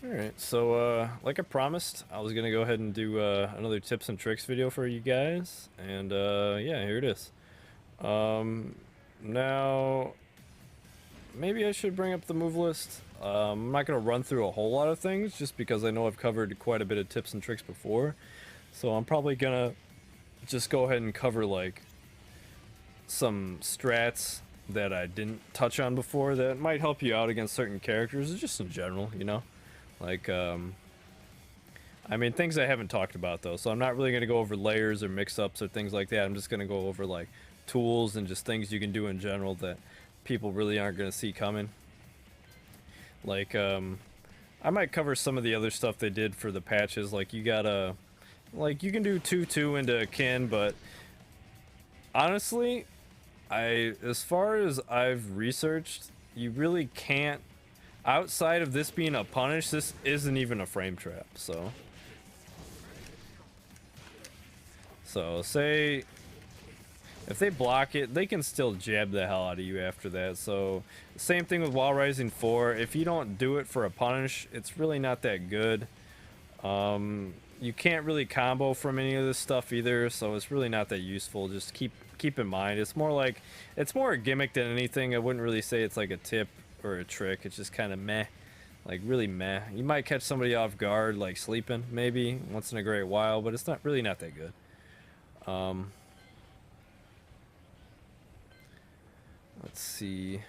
Alright, so like I promised, I was gonna go ahead and do another tips and tricks video for you guys, and yeah, here it is. Now, maybe I should bring up the move list. I'm not gonna run through a whole lot of things, just because I know I've covered quite a bit of tips and tricks before, so I'm probably gonna just go ahead and cover like some strats that I didn't touch on before that might help you out against certain characters, just in general, you know? Like, I mean, things I haven't talked about though, so I'm not really going to go over layers or mix-ups or things like that. I'm just going to go over like tools and just things you can do in general that people really aren't going to see coming. Like, I might cover some of the other stuff they did for the patches. Like, you gotta, like, you can do 2-2 into kin, but honestly, as far as I've researched, you really can't. Outside of this being a punish, this isn't even a frame trap, so say if they block it, they can still jab the hell out of you after that. So same thing with wall rising 4. If you don't do it for a punish, it's really not that good. You can't really combo from any of this stuff either, so it's really not that useful. Just keep in mind, it's more a gimmick than anything. I wouldn't really say it's like a tip or a trick. It's just kind of meh, like really meh. You might catch somebody off guard, like sleeping maybe once in a great while, but it's not that good. Let's see.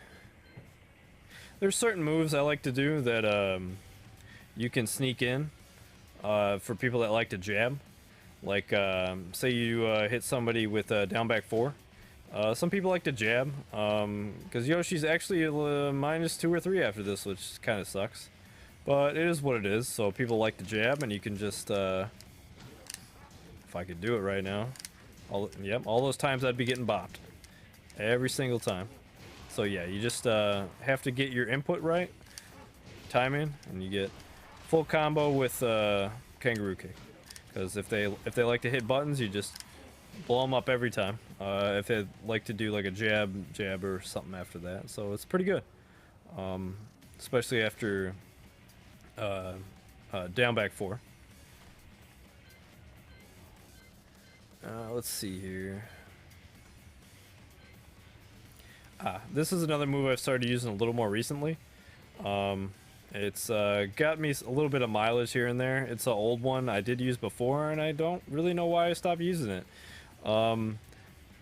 There's certain moves I like to do that you can sneak in for people that like to jab. Like say you hit somebody with down back 4. Some people like to jab, because Yoshi's actually -2 or 3 after this, which kind of sucks. But it is what it is, so people like to jab, and you can just, if I could do it right now, all those times I'd be getting bopped. Every single time. So yeah, you just have to get your input right, timing, and you get full combo with kangaroo kick. Because if they like to hit buttons, you just blow them up every time. If they like to do like a jab or something after that, so it's pretty good. Especially after down back 4. Let's see here. This is another move I've started using a little more recently. It's got me a little bit of mileage here and there. It's an old one I did use before, and I don't really know why I stopped using it.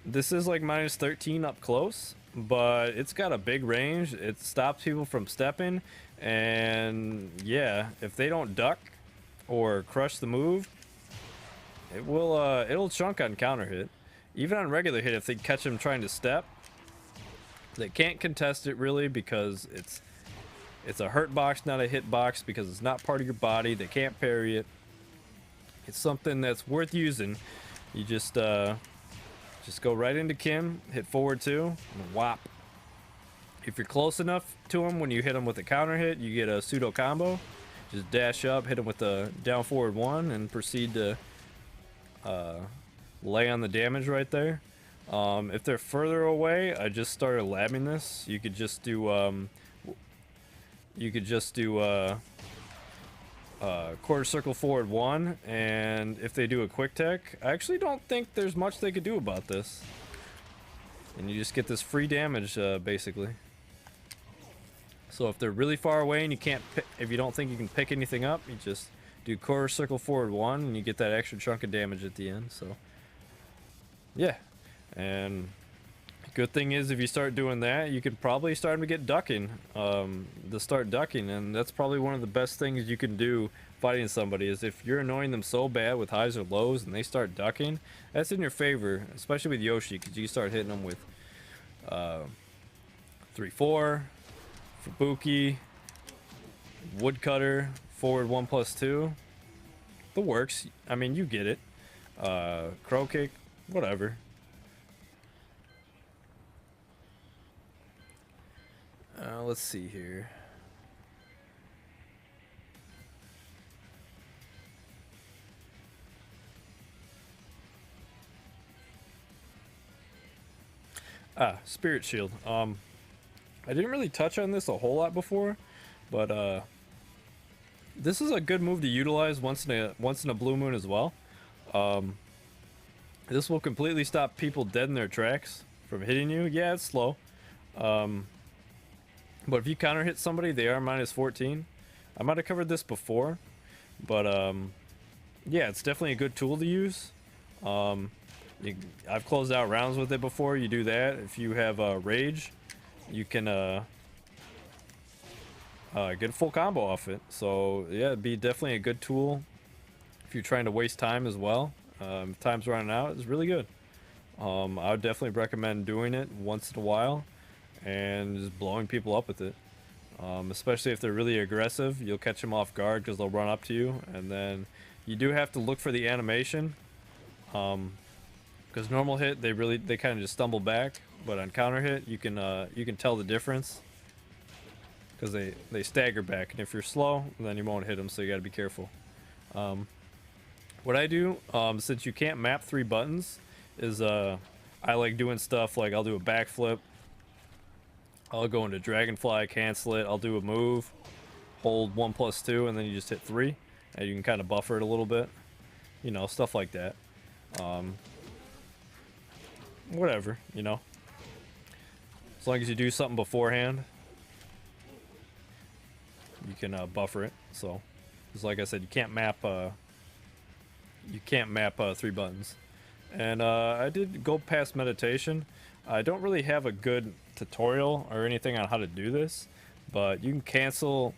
This is like -13 up close, but it's got a big range. It stops people from stepping, and yeah, if they don't duck or crush the move, it'll chunk on counter hit. Even on regular hit, if they catch them trying to step, they can't contest it really, because it's a hurt box, not a hit box, because it's not part of your body. They can't parry it. It's something that's worth using. You just go right into Kim, hit forward 2, and whop. If you're close enough to him when you hit him with a counter hit, you get a pseudo combo. Just dash up, hit him with the down forward 1, and proceed to lay on the damage right there. If they're further away, I just started labbing this. You could just do quarter circle forward 1, and if they do a quick tech, I actually don't think there's much they could do about this. And you just get this free damage, basically. So if they're really far away and you can't if you don't think you can pick anything up, you just do quarter circle forward 1, and you get that extra chunk of damage at the end. So yeah, and good thing is, if you start doing that, you can probably start to get ducking, and that's probably one of the best things you can do fighting somebody. Is if you're annoying them so bad with highs or lows and they start ducking, that's in your favor, especially with Yoshi, because you start hitting them with 3-4, Fubuki, Woodcutter, forward 1+2. The works. I mean, you get it. Crow kick, whatever. Let's see here. Spirit Shield. I didn't really touch on this a whole lot before, but This is a good move to utilize once in a blue moon as well. This will completely stop people dead in their tracks from hitting you. Yeah, it's slow. But if you counter hit somebody, they are -14. I might have covered this before, but yeah, it's definitely a good tool to use. I've closed out rounds with it before. You do that. If you have rage, you can get a full combo off it. So yeah, it'd be definitely a good tool if you're trying to waste time as well. If time's running out, it's really good. I would definitely recommend doing it once in a while and just blowing people up with it. Especially if they're really aggressive, you'll catch them off guard because they'll run up to you, and then you do have to look for the animation. Because normal hit, they kind of just stumble back, but on counter hit, you can tell the difference because they stagger back, and if you're slow, then you won't hit them. So you got to be careful. What I do, since you can't map 3 buttons, is I like doing stuff like I'll do a backflip. I'll go into Dragonfly, cancel it. I'll do a move, hold 1+2, and then you just hit 3, and you can kind of buffer it a little bit. You know, stuff like that. Whatever, you know. As long as you do something beforehand, you can buffer it. So, because like I said, you can't map 3 buttons. And I did go past meditation. I don't really have a good tutorial or anything on how to do this, but you can cancel.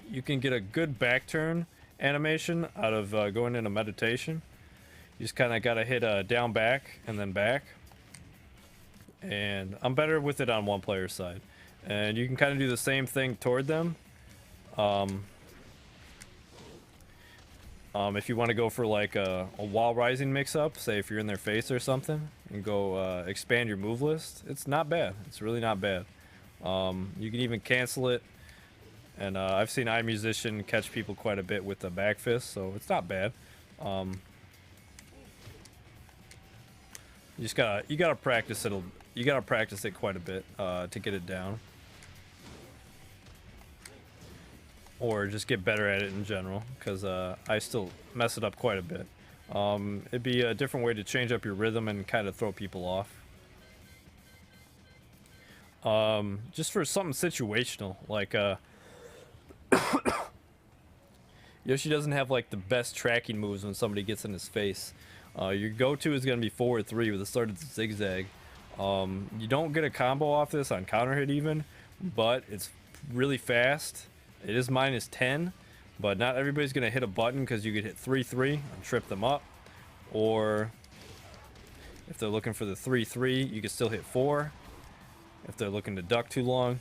You can get a good back turn animation out of going into meditation. You just kind of got to hit down back and then back. And I'm better with it on one player side. And you can kind of do the same thing toward them. If you want to go for like a wall rising mix up, say if you're in their face or something, and go expand your move list, it's not bad. It's really not bad. You can even cancel it. And I've seen iMusician catch people quite a bit with the back fist, so it's not bad. You gotta practice it. You gotta practice it quite a bit to get it down, or just get better at it in general. Because I still mess it up quite a bit. It'd be a different way to change up your rhythm and kind of throw people off. Just for something situational, like Yoshi doesn't have like the best tracking moves when somebody gets in his face. Your go-to is going to be forward 3 with a started zigzag. You don't get a combo off this on counter hit even, but it's really fast. It is -10, but not everybody's going to hit a button because you could hit 3-3 and trip them up. Or if they're looking for the 3-3, you can still hit 4 if they're looking to duck too long.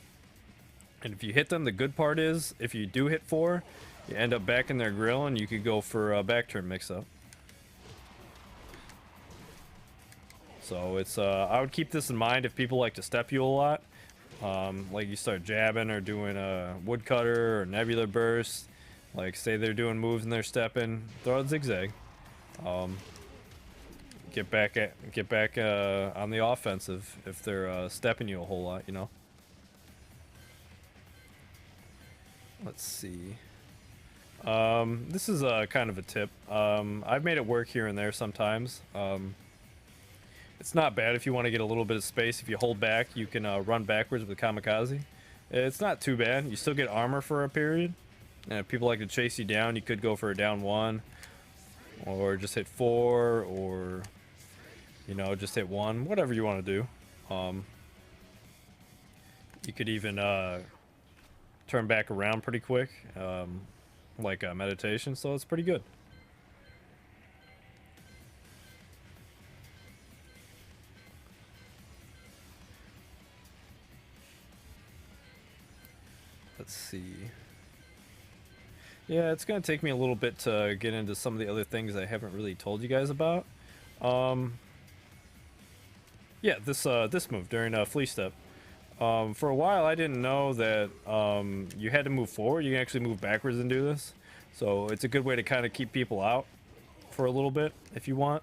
And if you hit them, the good part is if you do hit 4, you end up back in their grill and you could go for a back turn mix-up. So it's I would keep this in mind if people like to step you a lot. Like you start jabbing or doing a woodcutter or nebular burst. Like say they're doing moves and they're stepping, throw a zigzag. Get back on the offensive if they're stepping you a whole lot, you know. Let's see. This is kind of a tip. I've made it work here and there sometimes. It's not bad if you want to get a little bit of space. If you hold back, you can run backwards with Kamikaze. It's not too bad. You still get armor for a period. And if people like to chase you down, you could go for a down 1. Or just hit 4. Or, you know, just hit 1. Whatever you want to do. You could even turn back around pretty quick. Like a meditation. So it's pretty good. Let's see. Yeah, it's gonna take me a little bit to get into some of the other things I haven't really told you guys about. Yeah, this move during flea step. For a while, I didn't know that you had to move forward. You can actually move backwards and do this. So it's a good way to kind of keep people out for a little bit if you want.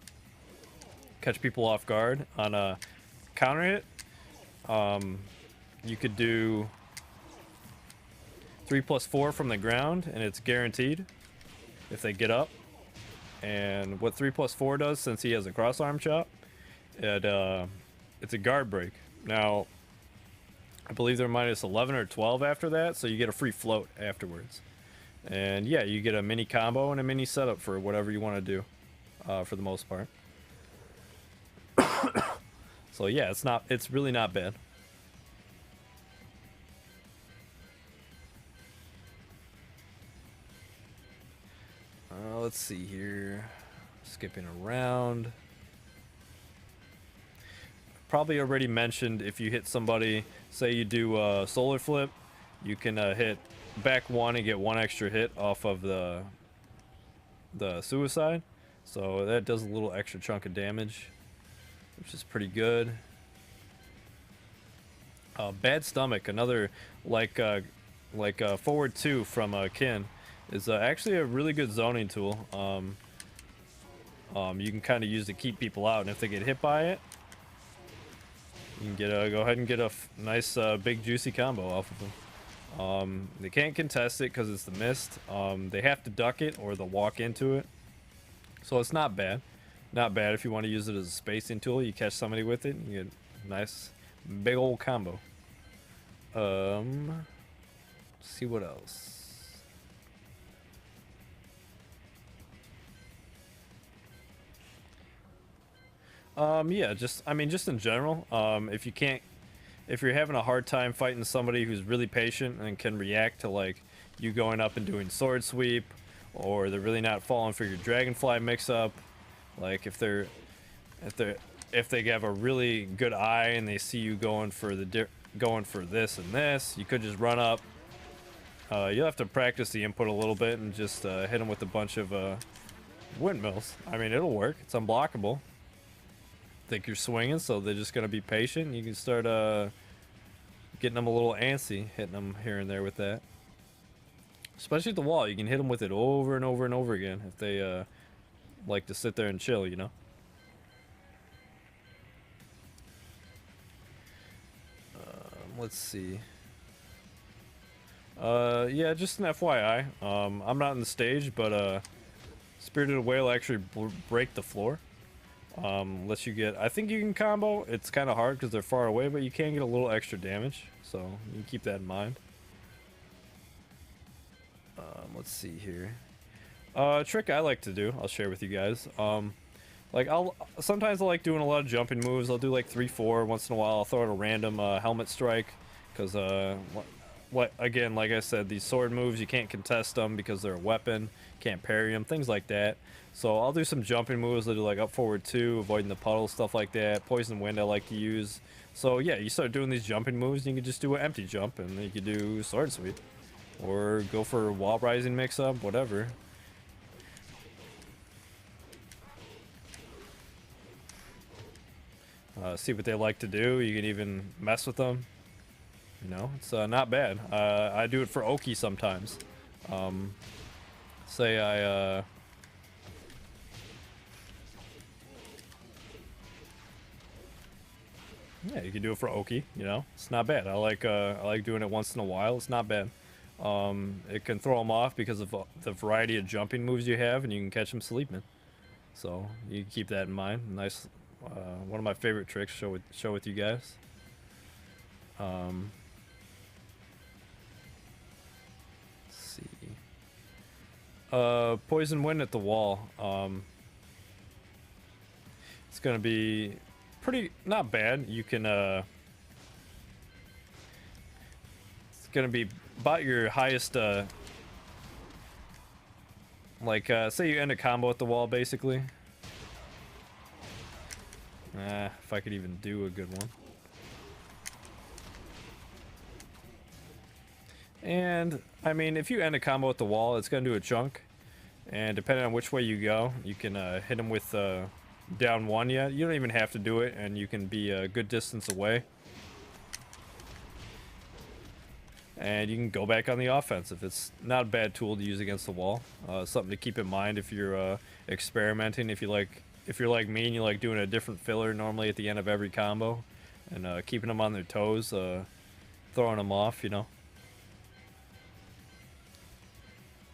Catch people off guard on a counter hit. You could do 3+4 from the ground, and it's guaranteed if they get up. And what 3+4 does, since he has a cross arm chop, it's a guard break. Now, I believe they're -11 or 12 after that, so you get a free float afterwards. And yeah, you get a mini combo and a mini setup for whatever you want to do, for the most part. So yeah, it's really not bad. Let's see here. Skipping around. Probably already mentioned, if you hit somebody, say you do a solar flip, you can hit back 1 and get 1 extra hit off of the suicide. So that does a little extra chunk of damage, which is pretty good. Bad Stomach, another like forward 2 from Kin, is actually a really good zoning tool. You can kind of use to keep people out, and if they get hit by it, you can go ahead and get a nice big juicy combo off of them. They can't contest it because it's the mist. They have to duck it or they'll walk into it. So it's not bad. Not bad if you want to use it as a spacing tool. You catch somebody with it and you get a nice big old combo. Let's see what else. Yeah, just in general, if you're having a hard time fighting somebody who's really patient and can react to like you going up and doing sword sweep, or they're really not falling for your dragonfly mix up, like if they have a really good eye and they see you going for this and this, you could just run up. You'll have to practice the input a little bit and just hit them with a bunch of windmills. I mean, it'll work. It's unblockable. Think you're swinging, so they're just gonna be patient. You can start getting them a little antsy, hitting them here and there with that. Especially at the wall, you can hit them with it over and over and over again if they like to sit there and chill, you know. Let's see. Yeah, just an FYI. I'm not in the stage, but Spirited Away will actually break the floor. Unless you get, I think you can combo. It's kind of hard because they're far away, but you can get a little extra damage, so you can keep that in mind. Let's see here. A trick I like to do, I'll share with you guys. Like sometimes I like doing a lot of jumping moves. I'll do like 3-4 once in a while. I'll throw out a random helmet strike because again, like I said, these sword moves, you can't contest them because they're a weapon. Can't parry them, things like that. So I'll do some jumping moves. I'll do like up forward 2, avoiding the puddles, stuff like that. Poison wind I like to use. So yeah, you start doing these jumping moves, and you can just do an empty jump, and you can do sword sweep, or go for wall rising mix up, whatever. See what they like to do. You can even mess with them. You know, it's not bad. I do it for Oki sometimes. Say I yeah, you can do it for Oki, you know. It's not bad. I like doing it once in a while. It's not bad. It can throw them off because of the variety of jumping moves you have, and you can catch them sleeping. So you can keep that in mind. Nice, one of my favorite tricks. Show with you guys. Let's see. Poison wind at the wall. It's gonna be not bad. You can it's gonna be about your highest like say you end a combo at the wall basically. If I could even do a good one. And I mean, if you end a combo at the wall, it's gonna do a chunk, and depending on which way you go, you can hit them with down 1 yet. You don't even have to do it, and you can be a good distance away. And you can go back on the offensive. It's not a bad tool to use against the wall. Something to keep in mind if you're experimenting. If you're like me and you like doing a different filler normally at the end of every combo, and keeping them on their toes, throwing them off, you know.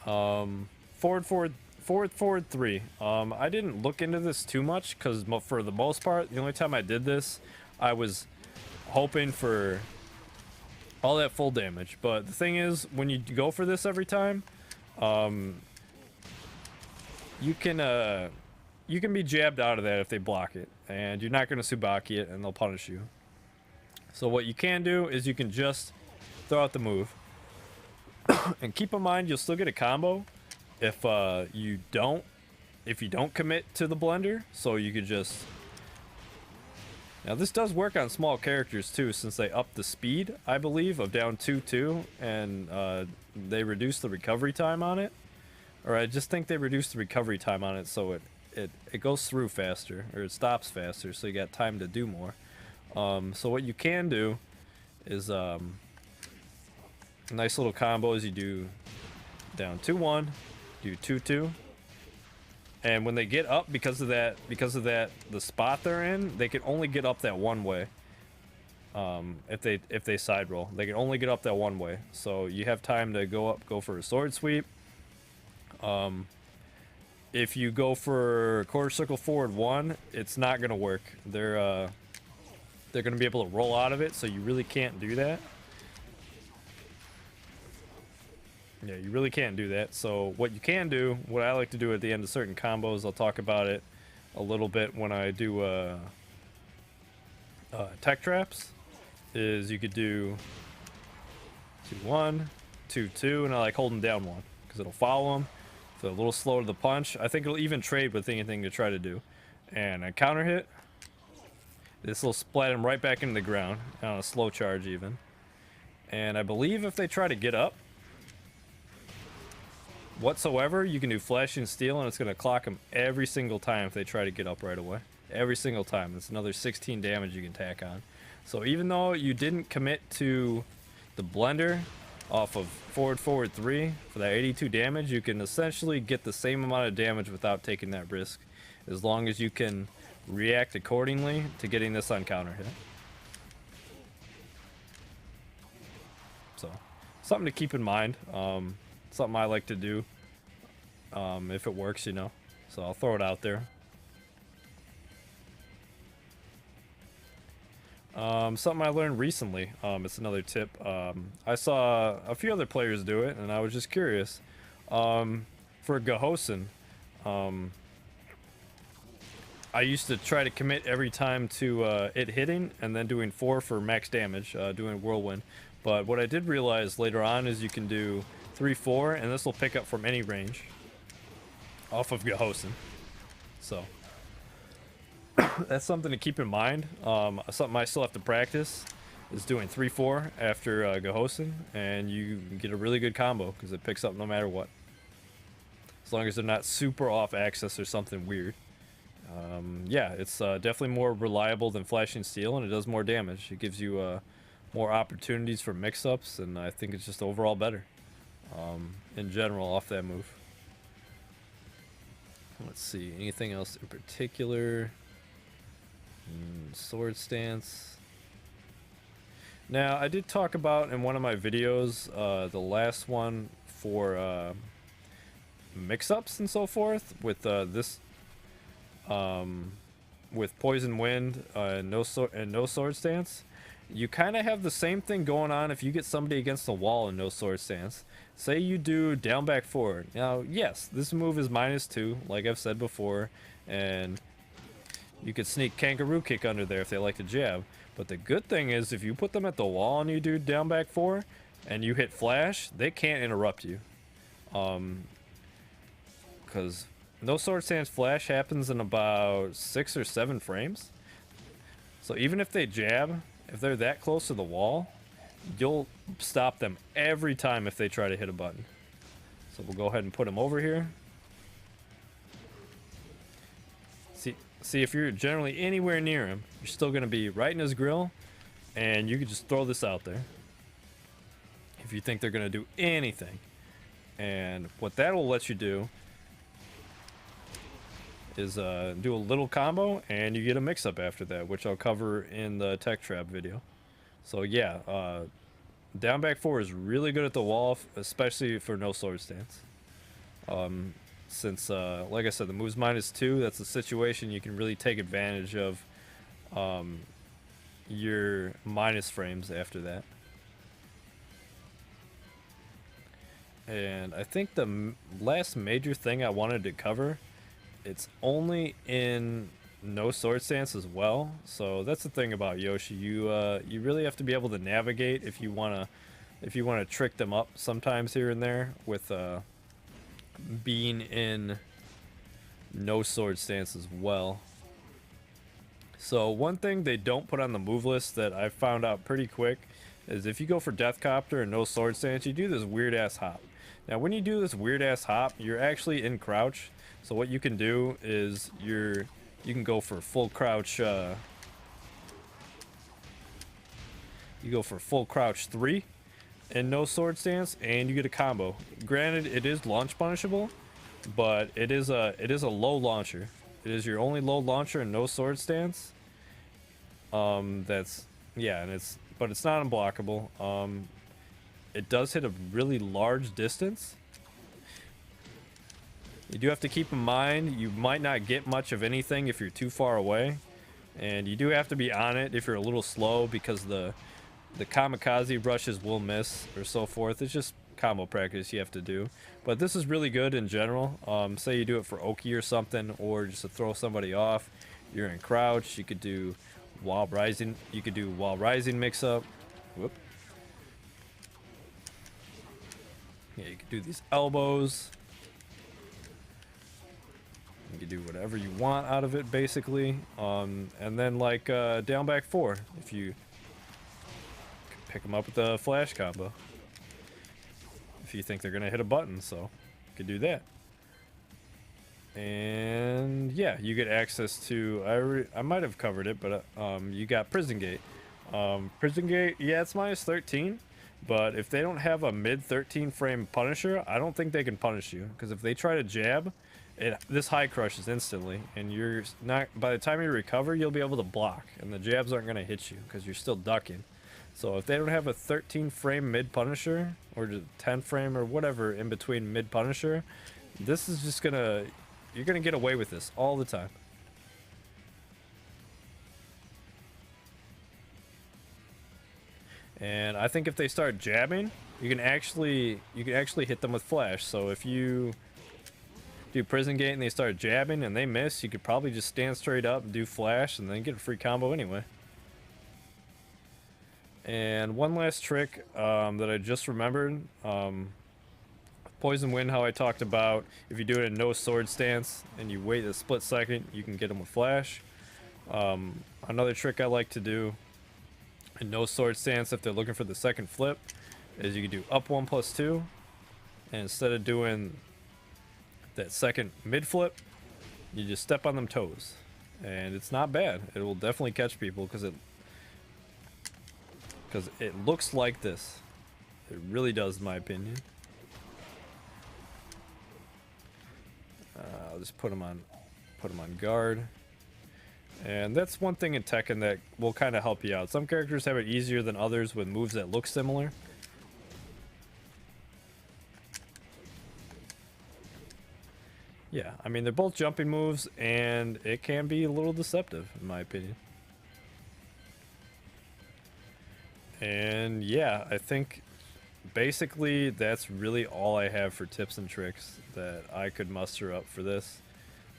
Forward, forward, forward, forward 3. I didn't look into this too much because for the most part, the only time I did this, I was hoping for all that full damage. But the thing is, when you go for this every time, you can be jabbed out of that if they block it, and you're not going to Tsubaki it, and they'll punish you. So what you can do is you can just throw out the move, and keep in mind you'll still get a combo if you don't commit to the blender. So you could just, now this does work on small characters too, since they up the speed, I believe, of down 2-2, and they reduce the recovery time on it. Or I just think they reduced the recovery time on it, so it goes through faster, or it stops faster, so you got time to do more. So what you can do is nice little combos. You do down 2-1, do 2-2, and when they get up, because of that, the spot they're in, they can only get up that one way. If they side roll, they can only get up that one way. So you have time to go for a sword sweep. If you go for quarter circle forward 1, it's not gonna work. They're gonna be able to roll out of it, so you really can't do that. Yeah, you really can't do that. So what you can do, what I like to do at the end of certain combos, I'll talk about it a little bit when I do tech traps, is you could do 2-1, 2-2, and I like holding down 1 because it'll follow them. So a little slow to the punch. I think it'll even trade with anything to try to do. And a counter hit. This will splat him right back into the ground on a slow charge even. And I believe if they try to get up whatsoever, you can do flashing steel, and it's going to clock them every single time if they try to get up right away. Every single time. It's another 16 damage you can tack on. So even though you didn't commit to the blender off of forward 3 for that 82 damage, you can essentially get the same amount of damage without taking that risk, as long as you can react accordingly to getting this on counter hit. So something to keep in mind. Something I like to do if it works, you know. So I'll throw it out there. Something I learned recently, it's another tip. I saw a few other players do it, and I was just curious. For AGGA Hosting, I used to try to commit every time to it hitting, and then doing 4 for max damage, doing whirlwind. But what I did realize later on is you can do 3-4, and this will pick up from any range off of AGGA Hosting. So that's something to keep in mind. Something I still have to practice is doing 3-4 after AGGA Hosting, and you get a really good combo because it picks up no matter what, as long as they're not super off axis or something weird. Yeah, it's definitely more reliable than flashing steel, and it does more damage. It gives you more opportunities for mix-ups, and I think it's just overall better in general off that move. Let's see, anything else in particular? Sword stance. Now, I did talk about in one of my videos, the last one for mix-ups and so forth, with this, with Poison Wind and no sword stance. You kind of have the same thing going on if you get somebody against the wall and no sword stance. Say you do down back forward. Now, yes, this move is -2, like I've said before, and you could sneak kangaroo kick under there if they like to jab. But the good thing is, if you put them at the wall and you do down back 4 and you hit flash, they can't interrupt you. Because no sword stance flash happens in about 6 or 7 frames. So even if they jab, if they're that close to the wall, you'll stop them every time if they try to hit a button. So we'll go ahead and put them over here. See, if you're generally anywhere near him, you're still going to be right in his grill, and you can just throw this out there if you think they're going to do anything. And what that will let you do is do a little combo, and you get a mix-up after that, which I'll cover in the tech trap video. So yeah, down back 4 is really good at the wall, especially for no sword stance. Since, like I said, the move's -2, that's a situation you can really take advantage of your minus frames after that. And I think the last major thing I wanted to cover, it's only in no sword stance as well. So that's the thing about Yoshi. You really have to be able to navigate if you wanna trick them up sometimes here and there with being in no sword stance as well. So one thing they don't put on the move list that I found out pretty quick is if you go for Deathcopter and no sword stance, you do this weird ass hop. Now when you do this weird ass hop, you're actually in crouch. So what you can do is you can go for full crouch. You go for full crouch 3 and no sword stance, and you get a combo. Granted, it is launch punishable, but it is a low launcher. It is your only low launcher and no sword stance. That's, yeah, and but it's not unblockable. It does hit a really large distance. You do have to keep in mind you might not get much of anything if you're too far away, and you do have to be on it if you're a little slow, because the kamikaze rushes will miss or so forth. It's just combo practice you have to do, but this is really good in general. Say you do it for Oki or something, or just to throw somebody off. You're in crouch, you could do while rising. You could do while rising mix up. Whoop. Yeah, you could do these elbows. You can do whatever you want out of it, basically. And then like down back 4, if you pick them up with the flash combo, if you think they're gonna hit a button, so you could do that. And yeah, you get access to, I might have covered it, but you got Prison Gate. Prison Gate, yeah, it's -13, but if they don't have a mid 13 frame Punisher, I don't think they can punish you, because if they try to jab, this high crushes instantly, and you're not, by the time you recover, you'll be able to block, and the jabs aren't gonna hit you because you're still ducking. So if they don't have a 13 frame mid Punisher, or just 10 frame or whatever in between mid Punisher, this is just gonna, you're gonna get away with this all the time. And I think if they start jabbing, you can actually hit them with flash. So if you do Prison Gate and they start jabbing and they miss, you could probably just stand straight up and do flash and then get a free combo anyway. And one last trick that I just remembered, Poison Wind, how I talked about if you do it in no sword stance and you wait a split second, you can get them with flash. Another trick I like to do in no sword stance if they're looking for the second flip is you can do up 1+2, and instead of doing that second mid flip, you just step on them toes, and it's not bad. It will definitely catch people because it looks like this. It really does, in my opinion. I'll just put them on guard. And that's one thing in Tekken that will kind of help you out. Some characters have it easier than others with moves that look similar. Yeah, I mean, they're both jumping moves, and it can be a little deceptive, in my opinion. And yeah, I think basically that's really all I have for tips and tricks that I could muster up for this.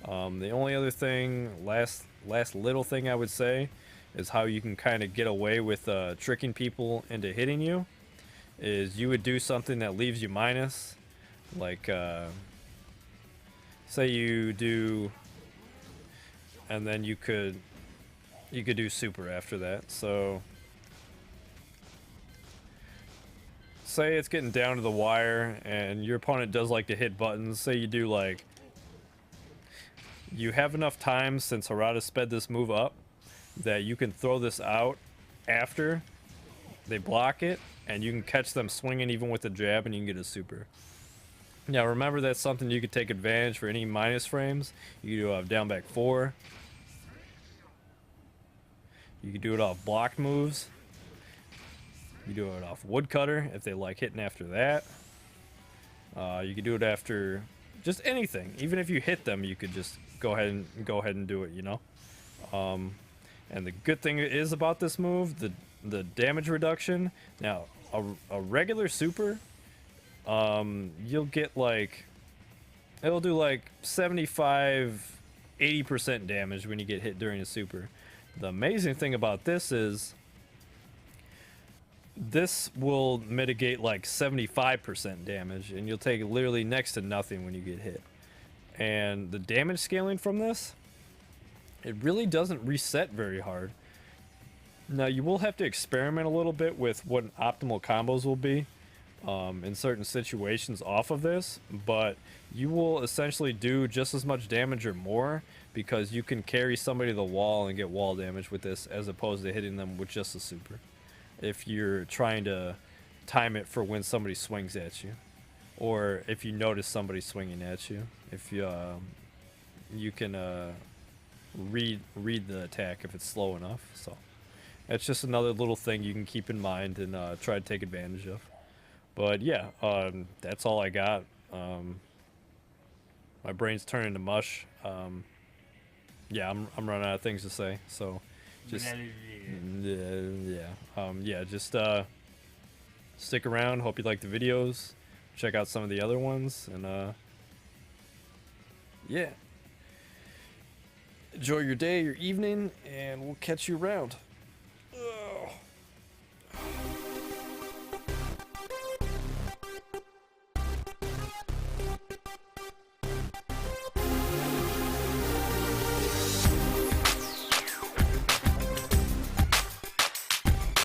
The only other thing, last little thing I would say, is how you can kind of get away with tricking people into hitting you, is you would do something that leaves you minus, like say you do, and then you could do super after that. So say it's getting down to the wire and your opponent does like to hit buttons. Say you do like, you have enough time since Harada sped this move up that you can throw this out after they block it, and you can catch them swinging even with a jab, and you can get a super. Now remember, that's something you could take advantage for any minus frames. You can do down back 4. You can do it off blocked moves. You do it off woodcutter if they like hitting after that. You can do it after just anything. Even if you hit them, you could just go ahead and do it, you know. And the good thing is about this move, the damage reduction. Now, a regular super, you'll get like, it'll do like 75, 80% damage when you get hit during a super. The amazing thing about this is this will mitigate like 75% damage, and you'll take literally next to nothing when you get hit. And the damage scaling from this, it really doesn't reset very hard. Now, you will have to experiment a little bit with what optimal combos will be in certain situations off of this, but you will essentially do just as much damage or more because you can carry somebody to the wall and get wall damage with this as opposed to hitting them with just a super. If you're trying to time it for when somebody swings at you, or if you notice somebody swinging at you, if you you can read the attack if it's slow enough. So that's just another little thing you can keep in mind and try to take advantage of. But yeah, that's all I got. My brain's turning to mush. Yeah, I'm running out of things to say. So just just stick around. Hope you like the videos. Check out some of the other ones, and yeah, enjoy your day, your evening, and we'll catch you around.